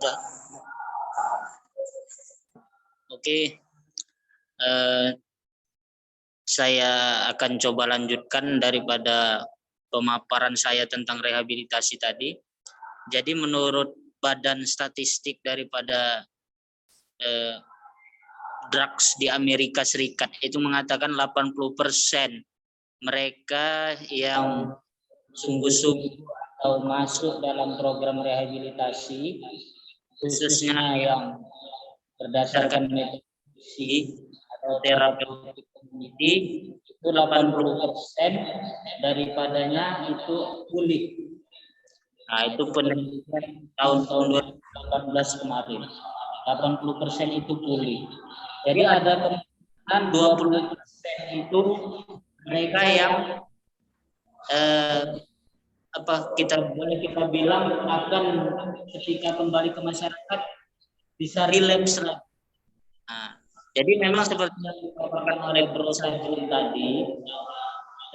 Udah. Oke. Saya akan coba lanjutkan daripada pemaparan saya tentang rehabilitasi tadi. Jadi menurut Badan Statistik daripada drugs di Amerika Serikat itu mengatakan 80% mereka yang sungguh-sungguh atau masuk dalam program rehabilitasi, khususnya yang berdasarkan metodologi atau terapeutik community, itu 80% daripadanya itu pulih. Nah, itu penelitian tahun 2018 kemarin. 80% itu pulih. Jadi ada kemungkinan 20% itu mereka yang kita bilang akan ketika kembali ke masyarakat bisa relapse lagi. Nah, jadi memang seperti yang dipaparkan oleh Bro Sajrun tadi,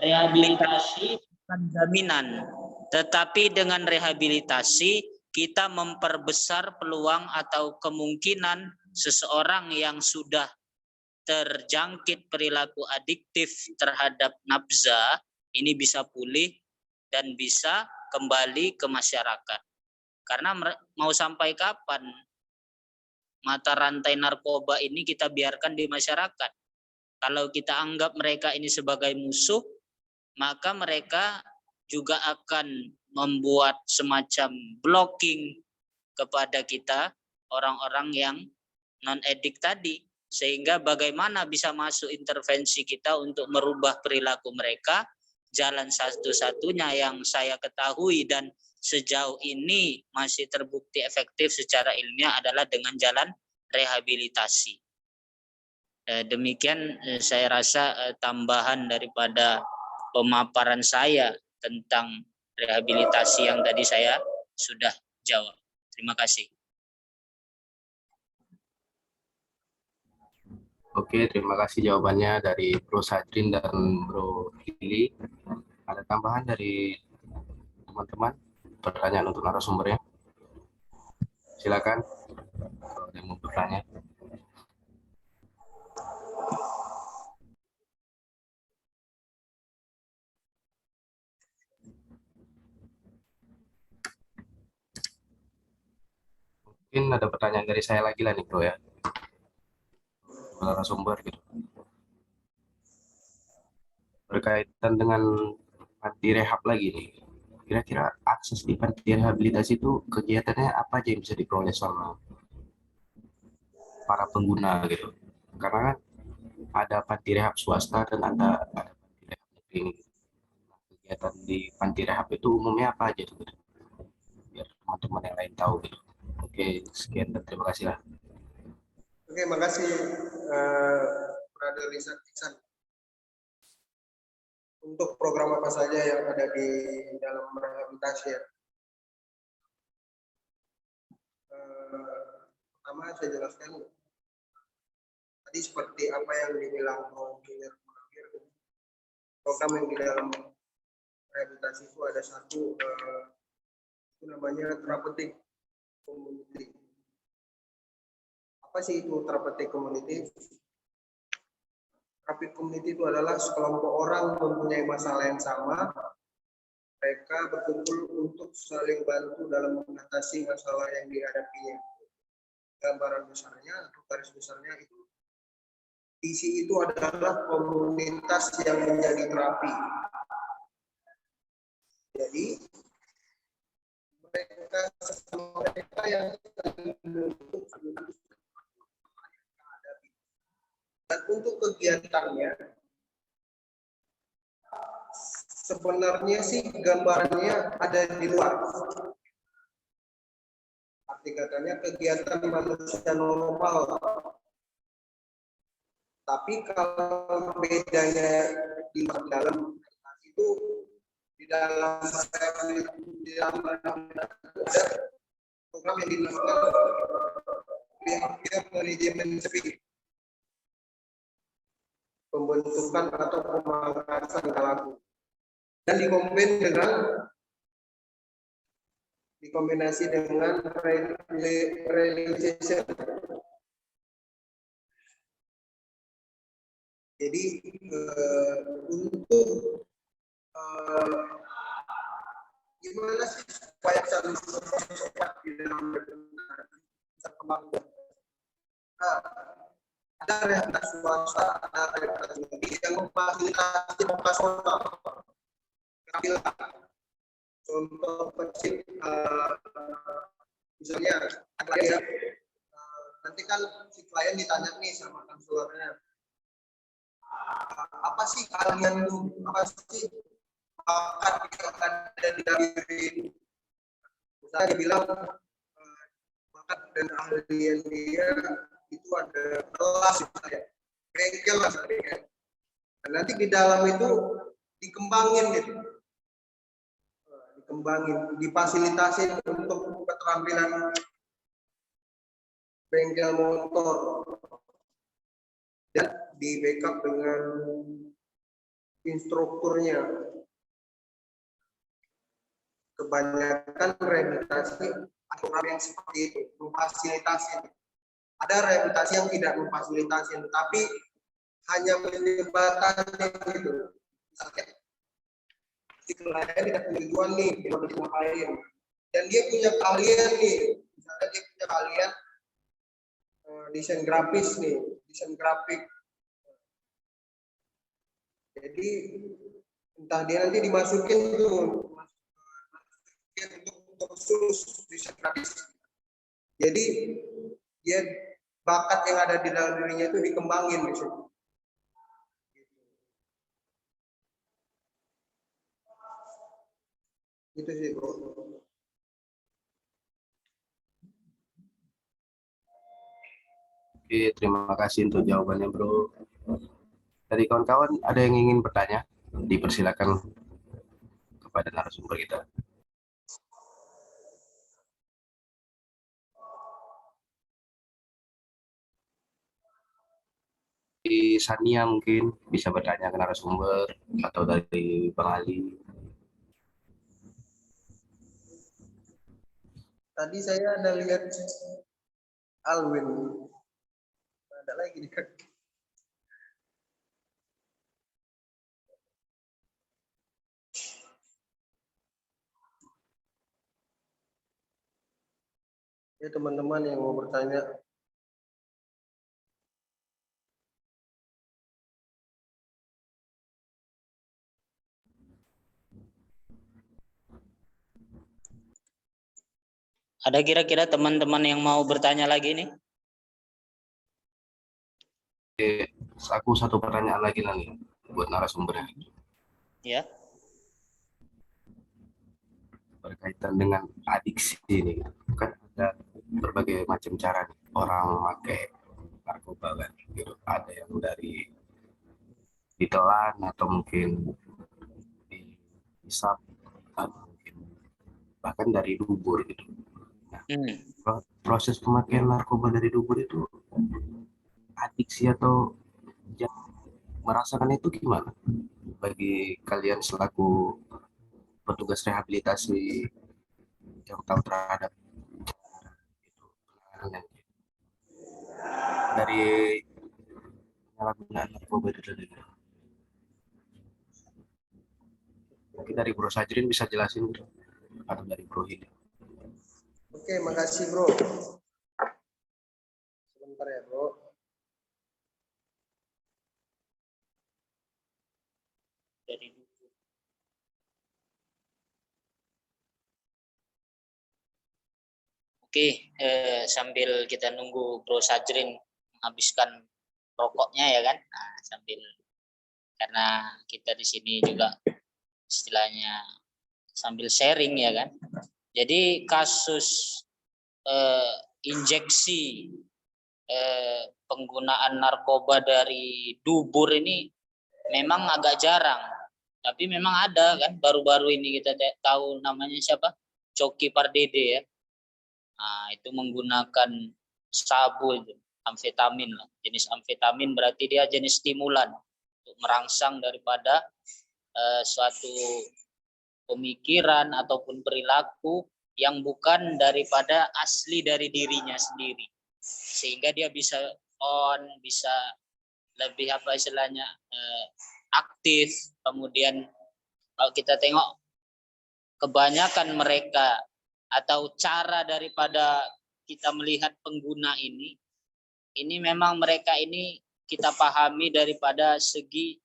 rehabilitasi bukan jaminan, tetapi dengan rehabilitasi kita memperbesar peluang atau kemungkinan seseorang yang sudah terjangkit perilaku adiktif terhadap nafza ini bisa pulih dan bisa kembali ke masyarakat. Karena mau sampai kapan mata rantai narkoba ini kita biarkan di masyarakat? Kalau kita anggap mereka ini sebagai musuh, maka mereka juga akan membuat semacam blocking kepada kita, orang-orang yang non-edik tadi. Sehingga bagaimana bisa masuk intervensi kita untuk merubah perilaku mereka, jalan satu-satunya yang saya ketahui dan sejauh ini masih terbukti efektif secara ilmiah adalah dengan jalan rehabilitasi. Demikian saya rasa tambahan daripada pemaparan saya tentang rehabilitasi yang tadi saya sudah jawab. Terima kasih. Oke, terima kasih jawabannya dari Bro Sajrin dan Bro Lili. Ada tambahan dari teman-teman? Pertanyaan untuk narasumbernya? Silakan kalau ada yang mau bertanya. Mungkin ada pertanyaan dari saya lagi lah nih Bro ya. Narasumber gitu. Berkaitan dengan panti rehab lagi nih. Kira-kira akses di panti rehabilitasi itu kegiatannya apa aja yang bisa diperoleh sama para pengguna gitu? Karena kan ada panti rehab swasta dan ada panti rehab negeri. Kegiatan di panti rehab itu umumnya apa aja tuh? Biar teman-teman yang lain tahu gitu. Oke, sekian dan terima kasih lah. Oke, makasih Brother Iksan. Untuk program apa saja yang ada di dalam rehabilitasi ya? Pertama saya jelaskan tadi seperti apa yang dibilang program yang di dalam rehabilitasi itu ada satu itu namanya therapeutic community. Apa sih itu therapeutic community? Therapeutic community itu adalah sekelompok orang mempunyai masalah yang sama. Mereka berkumpul untuk saling bantu dalam mengatasi masalah yang dihadapinya. Gambaran besarnya atau garis besarnya itu isi itu adalah komunitas yang menjadi terapi. Jadi mereka yang dan untuk kegiatannya sebenarnya sih gambarnya ada di luar. Arti katanya kegiatan manusia normal. Tapi kalau bedanya di dalam itu di dalam program yang dinamakan behavior management speed. Pembentukan atau pemangkasan perilaku dan dikombin dikombinasi dengan realization. Jadi untuk gimana sih supaya bisa cepat di dalam bisa kembang? Ada rehabilitasi swasta, ada rehabilitasi negeri yang memfasilitasi operasional. Contoh kecil, misalnya klien, nanti kan si klien ditanya nih sama konselornya, apa sih kalian tuh, apa sih bakat yang ada di dalam diri? Misalnya dia bilang bakat dan keahlian dia itu ada kelas misalnya, bengkel lah misalnya. Dan nanti di dalam itu dikembangin gitu. Dikembangin, difasilitasi untuk keterampilan bengkel motor dan di backup dengan instrukturnya. Kebanyakan rehabilitasi aturan yang seperti itu memfasilitasi. Ada rehabilitasi yang tidak memfasilitasi, tetapi hanya menyebatkan gitu. Misalnya si klien tidak punya tujuan nih, dia mau ngapain, dan dia punya keahlian nih, misalnya dia punya keahlian desain grafis nih, desain grafik. Jadi entah dia nanti dimasukin tuh untuk khusus desain grafis. Jadi dia bakat yang ada di dalam dirinya itu dikembangin di situ. Itu sih, Bro. Oke, terima kasih untuk jawabannya, Bro. Dari kawan-kawan ada yang ingin bertanya? Dipersilakan kepada narasumber kita. Di Sania mungkin bisa bertanya ke narasumber atau dari Bang Ali. Tadi saya ada lihat Alwin. Ada lagi nih. Ya teman-teman yang mau bertanya. Ada kira-kira teman-teman yang mau bertanya lagi nih? Aku satu pertanyaan lagi nih buat narasumbernya. Ya. Berkaitan dengan adiksi ini, kan ada berbagai macam cara nih, orang pakai narkoba kan, gitu. Ada yang dari ditelan atau mungkin dihisap atau mungkin bahkan dari dubur gitu. Nah, proses pemakaian narkoba dari dubur itu adiksi atau merasakan itu gimana bagi kalian selaku petugas rehabilitasi yang tahu terhadap itu dari penyalahgunaan narkoba itu tadi? Mungkin dari Bro Sajrin bisa jelasin atau dari Bro Hidi. Oke, makasih Bro. Sebentar ya Bro. Dari Oke, sambil kita nunggu Bro Sajrin menghabiskan rokoknya ya kan, nah, sambil karena kita di sini juga istilahnya sambil sharing ya kan. Jadi kasus injeksi penggunaan narkoba dari dubur ini memang agak jarang, tapi memang ada kan, baru-baru ini kita tahu namanya siapa, Coki Pardede ya. Nah, itu menggunakan sabu itu, amfetamin lah, jenis amfetamin, berarti dia jenis stimulan untuk merangsang daripada suatu pemikiran ataupun perilaku yang bukan daripada asli dari dirinya sendiri, sehingga dia bisa bisa lebih apa istilahnya aktif. Kemudian kalau kita tengok kebanyakan mereka atau cara daripada kita melihat pengguna ini memang mereka ini kita pahami daripada segi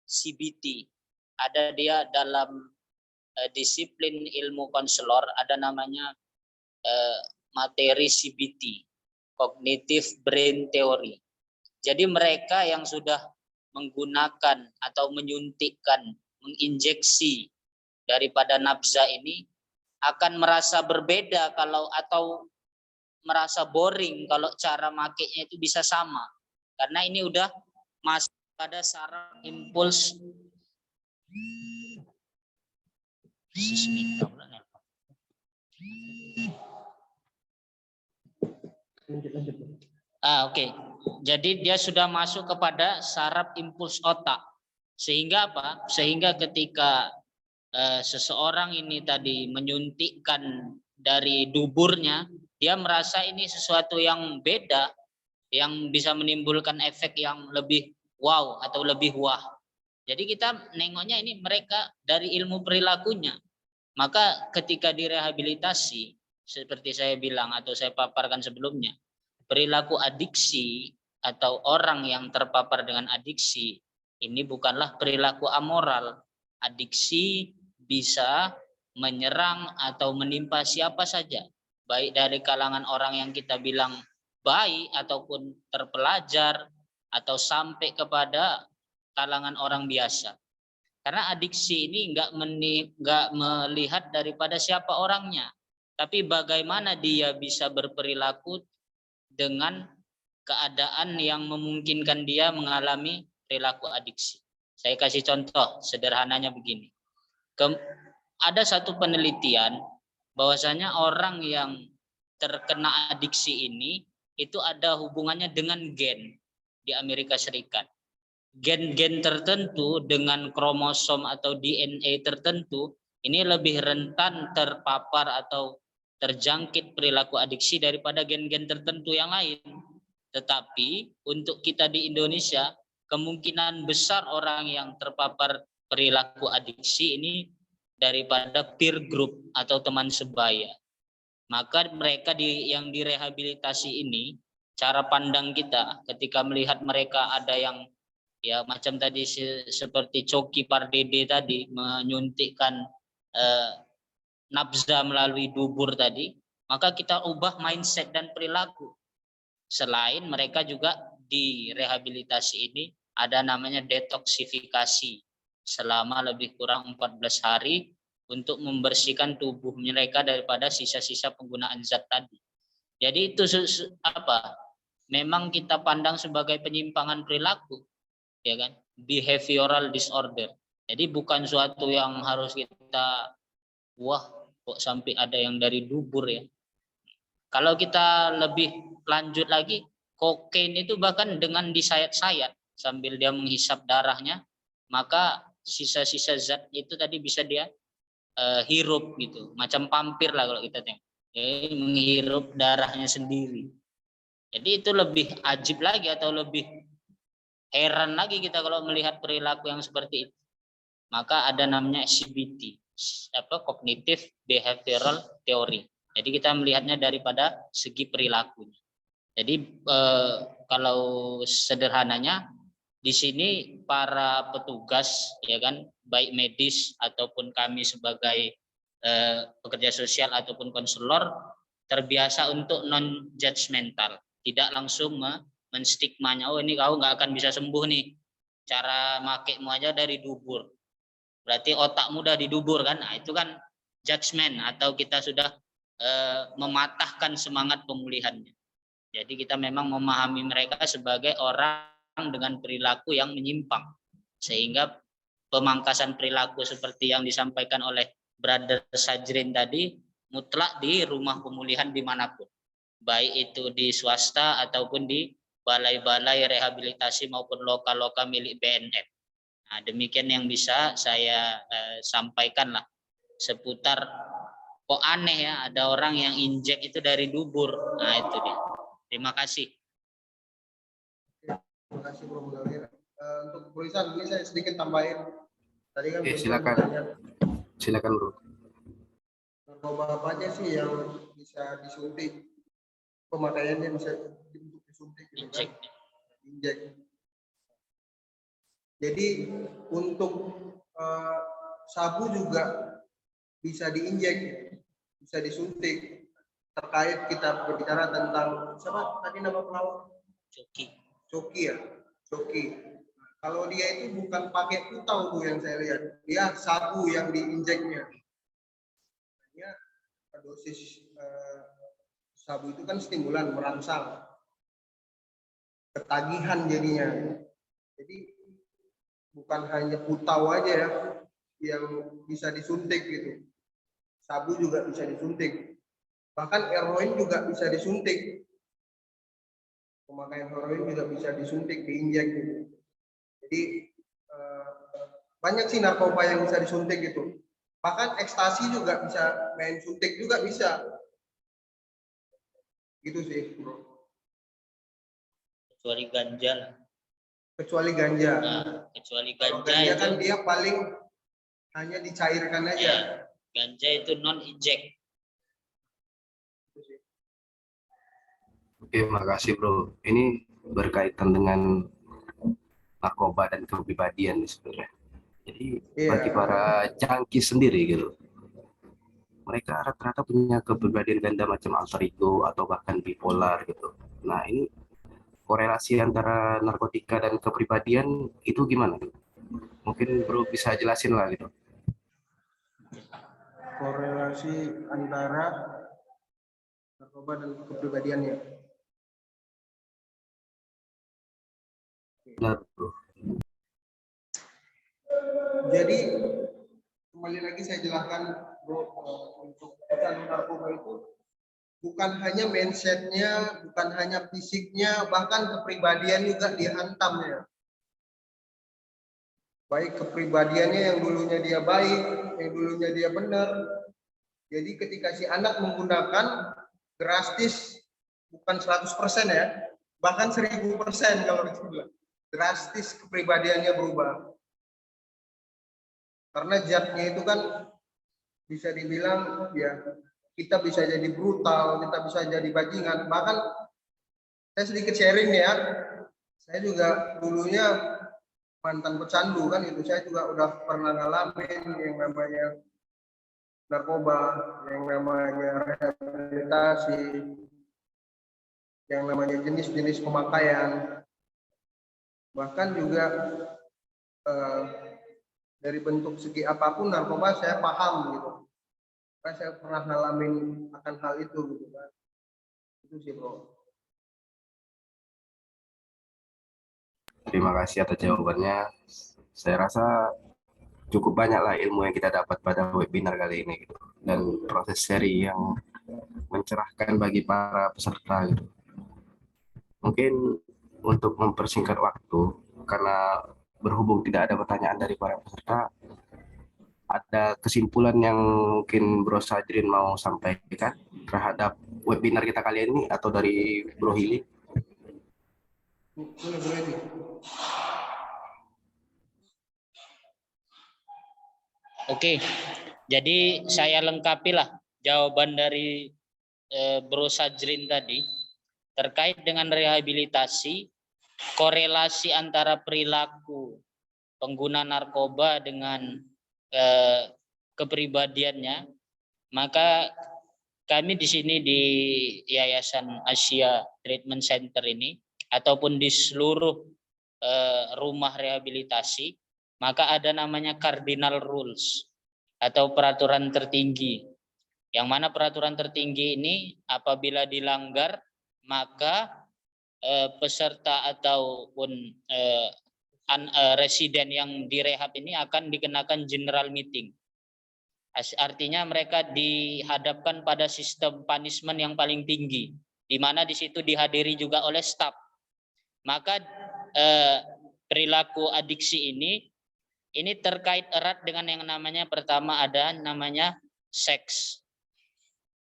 CBT. Ada dia dalam disiplin ilmu konselor, ada namanya materi CBT, Cognitive Brain Theory. Jadi mereka yang sudah menggunakan atau menyuntikkan, menginjeksi daripada nafza ini akan merasa berbeda atau merasa boring kalau cara makainya itu bisa sama. Karena ini udah masuk pada saraf impuls Oke. Jadi dia sudah masuk kepada saraf impuls otak. Sehingga apa? Sehingga ketika seseorang ini tadi menyuntikkan dari duburnya, dia merasa ini sesuatu yang beda, yang bisa menimbulkan efek yang lebih wow atau lebih wah. Jadi kita nengoknya ini mereka dari ilmu perilakunya. Maka ketika direhabilitasi, seperti saya bilang atau saya paparkan sebelumnya, perilaku adiksi atau orang yang terpapar dengan adiksi ini bukanlah perilaku amoral. Adiksi bisa menyerang atau menimpa siapa saja, baik dari kalangan orang yang kita bilang baik ataupun terpelajar atau sampai kepada kalangan orang biasa. Karena adiksi ini nggak melihat daripada siapa orangnya, tapi bagaimana dia bisa berperilaku dengan keadaan yang memungkinkan dia mengalami perilaku adiksi. Saya kasih contoh sederhananya begini. Ada satu penelitian bahwasanya orang yang terkena adiksi ini itu ada hubungannya dengan gen di Amerika Serikat. Gen-gen tertentu dengan kromosom atau DNA tertentu ini lebih rentan terpapar atau terjangkit perilaku adiksi daripada gen-gen tertentu yang lain. Tetapi untuk kita di Indonesia, kemungkinan besar orang yang terpapar perilaku adiksi ini daripada peer group atau teman sebaya. Maka mereka yang direhabilitasi ini, cara pandang kita ketika melihat mereka ada yang ya macam tadi seperti Coki Pardede tadi menyuntikkan nafza melalui dubur tadi, maka kita ubah mindset dan perilaku. Selain mereka juga di rehabilitasi ini ada namanya detoksifikasi selama lebih kurang 14 hari untuk membersihkan tubuh mereka daripada sisa-sisa penggunaan zat tadi. Jadi itu apa? Memang kita pandang sebagai penyimpangan perilaku, ya kan? Behavioral disorder. Jadi bukan suatu yang harus kita wah kok sampai ada yang dari dubur ya. Kalau kita lebih lanjut lagi, kokain itu bahkan dengan disayat-sayat sambil dia menghisap darahnya, maka sisa-sisa zat itu tadi bisa dia hirup gitu, macam pampir lah kalau kita tengok, menghirup darahnya sendiri. Jadi itu lebih ajib lagi atau lebih heran lagi kita kalau melihat perilaku yang seperti itu. Maka ada namanya CBT, Cognitive Behavioral Theory. Jadi kita melihatnya daripada segi perilakunya. Jadi kalau sederhananya di sini para petugas ya kan baik medis ataupun kami sebagai pekerja sosial ataupun konselor terbiasa untuk non judgmental, tidak langsung menstigmanya, oh ini kau nggak akan bisa sembuh nih, cara makaimu aja dari dubur, berarti otakmu udah didubur kan. Nah itu kan judgment atau kita sudah mematahkan semangat pemulihannya. Jadi kita memang memahami mereka sebagai orang dengan perilaku yang menyimpang, sehingga pemangkasan perilaku seperti yang disampaikan oleh Brother Sajrin tadi mutlak di rumah pemulihan dimanapun, baik itu di swasta ataupun di balai-balai rehabilitasi maupun lokal-lokal milik BNN. Nah, demikian yang bisa saya sampaikan lah seputar kok aneh ya, ada orang yang injek itu dari dubur. Nah itu dia. Terima kasih. Terima kasih Bro Munawir. Untuk tulisan ini saya sedikit tambahin. Tadi kan Oke, Bro silakan. bertanya, Silakan Bro. narkoba apa aja sih yang bisa disuntik? Pemakaiannya bisa untuk disuntik gitu kan? Injek. Injek. Jadi untuk sabu juga bisa diinjek, bisa disuntik. Terkait kita berbicara tentang siapa tadi nama pelawak? Coki. Coki ya, Coki. Kalau dia itu bukan pakai putau tuh yang saya lihat, dia sabu yang diinjeknya. Dia dosis sabu itu kan stimulan merangsang, ketagihan jadinya. Jadi bukan hanya putau aja ya yang bisa disuntik gitu. Sabu juga bisa disuntik. Bahkan heroin juga bisa disuntik. Pemakaian heroin juga bisa disuntik, diinjek gitu. Jadi banyak sih narkoba yang bisa disuntik gitu. Bahkan ekstasi juga bisa, main suntik juga bisa. Gitu sih, Bro. Kecuali ganja lah. Kecuali ganja. Nah, kecuali Kalau ganja ganja itu kan dia paling hanya dicairkan aja. ya, ganja itu non injek. Oke, makasih Bro. Ini berkaitan dengan narkoba dan kepribadian nih sebenarnya. Jadi Iya. bagi para junkie sendiri gitu, mereka rata-rata punya kepribadian ganda macam alter ego atau bahkan bipolar gitu. Nah ini korelasi antara narkotika dan kepribadian itu gimana? Mungkin Bro bisa jelasin lah gitu. Korelasi antara narkoba dan kepribadiannya. Benar Bro. Jadi kembali lagi saya jelaskan Bro, untuk pecandu narkoba itu bukan hanya mindsetnya, bukan hanya fisiknya, bahkan kepribadian juga dihantam ya. Baik kepribadiannya yang dulunya dia baik, yang dulunya dia benar. Jadi ketika si anak menggunakan drastis, bukan 100% ya, bahkan 1000% kalau dibilang. Drastis kepribadiannya berubah. Karena zatnya itu kan bisa dibilang ya kita bisa jadi brutal, kita bisa jadi bajingan. Bahkan saya sedikit sharing ya, saya juga dulunya mantan pecandu kan itu, saya juga udah pernah ngalamin yang namanya narkoba, yang namanya rehabilitasi, yang namanya jenis-jenis pemakaian, bahkan juga dari bentuk segi apapun narkoba saya paham gitu. Karena saya pernah ngalamin akan hal itu gitu kan. Itu sih Bro. Terima kasih atas jawabannya. Saya rasa cukup banyak lah ilmu yang kita dapat pada webinar kali ini gitu. Dan proses seri yang mencerahkan bagi para peserta gitu. Mungkin untuk mempersingkat waktu, karena berhubung tidak ada pertanyaan dari para peserta, ada kesimpulan yang mungkin Bro Sadrin mau sampaikan terhadap webinar kita kali ini atau dari Bro Hili? Boleh nih. Oke, jadi saya lengkapilah jawaban dari Bro Sajrin tadi terkait dengan rehabilitasi, korelasi antara perilaku pengguna narkoba dengan kepribadiannya. Maka kami di sini di Yayasan Asia Treatment Center ini ataupun di seluruh rumah rehabilitasi, maka ada namanya cardinal rules atau peraturan tertinggi. Yang mana peraturan tertinggi ini apabila dilanggar maka peserta ataupun residen yang direhab ini akan dikenakan general meeting. Artinya mereka dihadapkan pada sistem punishment yang paling tinggi, di mana di situ dihadiri juga oleh staf. Maka perilaku adiksi ini terkait erat dengan yang namanya pertama ada namanya seks.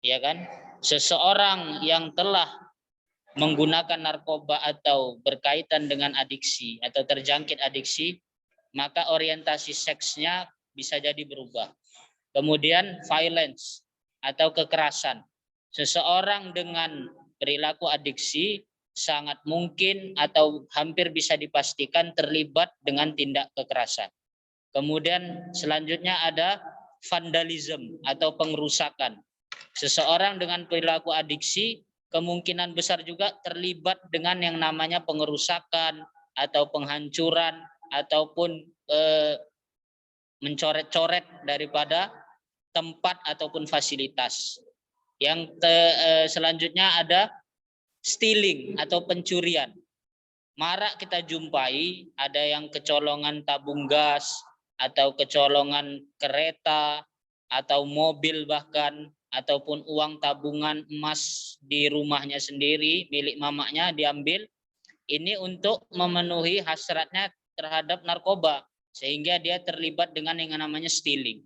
ya kan? Seseorang yang telah menggunakan narkoba atau berkaitan dengan adiksi atau terjangkit adiksi, maka orientasi seksnya bisa jadi berubah. Kemudian violence atau kekerasan. Seseorang dengan perilaku adiksi sangat mungkin atau hampir bisa dipastikan terlibat dengan tindak kekerasan. Kemudian selanjutnya ada vandalisme atau pengerusakan. Seseorang dengan perilaku adiksi kemungkinan besar juga terlibat dengan yang namanya pengerusakan atau penghancuran ataupun mencoret-coret daripada tempat ataupun fasilitas. Yang selanjutnya ada stealing atau pencurian. Marak kita jumpai ada yang kecolongan tabung gas atau kecolongan kereta atau mobil bahkan, ataupun uang tabungan emas di rumahnya sendiri milik mamanya diambil. Ini untuk memenuhi hasratnya terhadap narkoba sehingga dia terlibat dengan yang namanya stealing.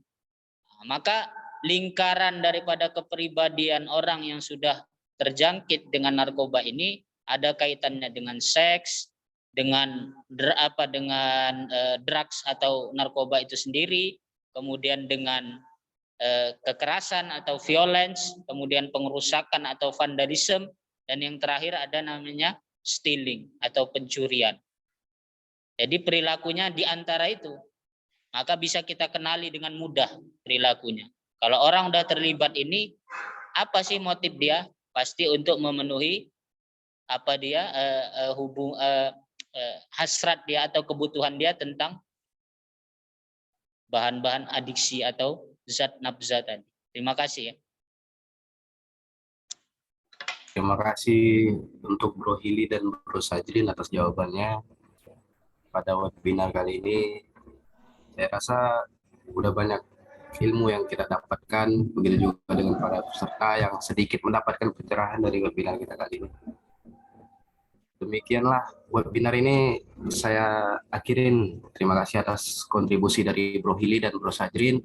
Maka lingkaran daripada kepribadian orang yang sudah terjangkit dengan narkoba ini ada kaitannya dengan seks, dengan drugs atau narkoba itu sendiri, kemudian dengan kekerasan atau violence, kemudian pengerusakan atau vandalisme, dan yang terakhir ada namanya stealing atau pencurian. Jadi perilakunya di antara itu, maka bisa kita kenali dengan mudah perilakunya. Kalau orang udah terlibat ini, apa sih motif dia? Pasti untuk memenuhi apa dia hasrat dia atau kebutuhan dia tentang bahan-bahan adiksi atau zat nafza tadi. Terima kasih ya. Terima kasih untuk Bro Hili dan Bro Sajrin atas jawabannya pada webinar kali ini. Saya rasa udah banyak ilmu yang kita dapatkan, begitu juga dengan para peserta yang sedikit mendapatkan pencerahan dari webinar kita kali ini. Demikianlah webinar ini saya akhirin. Terima kasih atas kontribusi dari Bro Hili dan Bro Sajrin.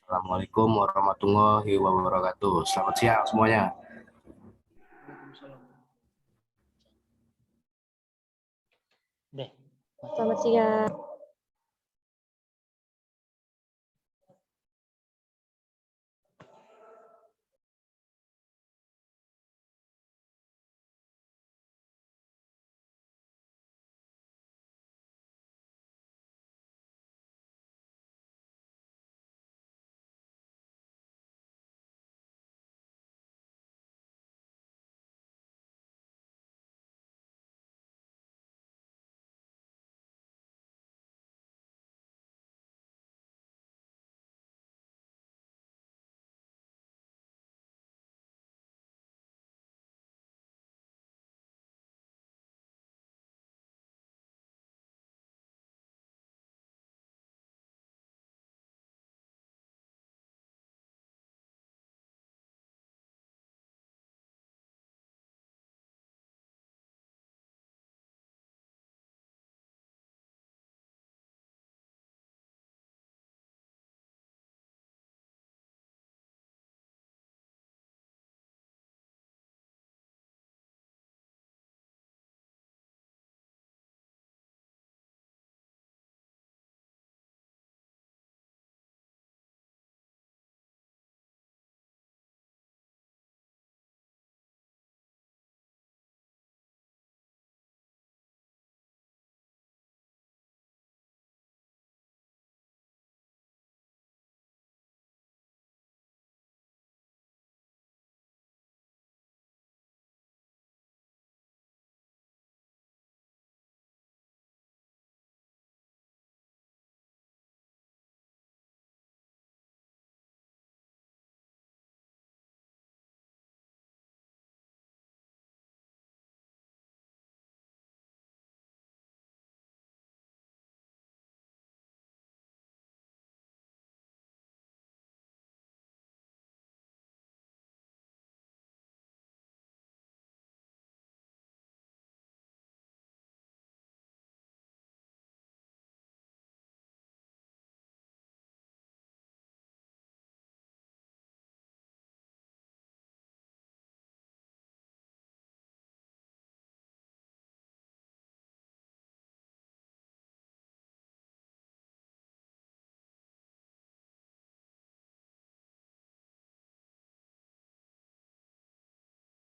Assalamualaikum warahmatullahi wabarakatuh. Selamat siang semuanya. Selamat siang.